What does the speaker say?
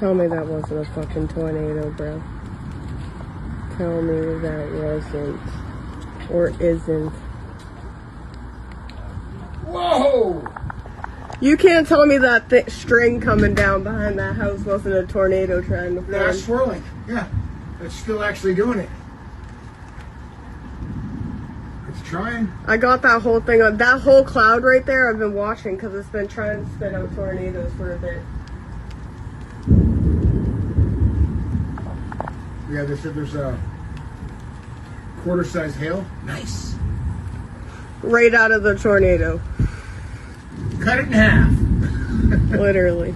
Tell me that wasn't a fucking tornado, bro. Tell me that wasn't. Or isn't. Whoa! You can't tell me that string coming down behind that house wasn't a tornado trying to form. Yeah, it's swirling. Yeah. It's still actually doing it. It's trying. I got that whole thing on. That whole cloud right there I've been watching because it's been trying to spit out tornadoes for a bit. Yeah, they said there's a quarter-size hail. Nice. Right out of the tornado. Cut it in half. Literally.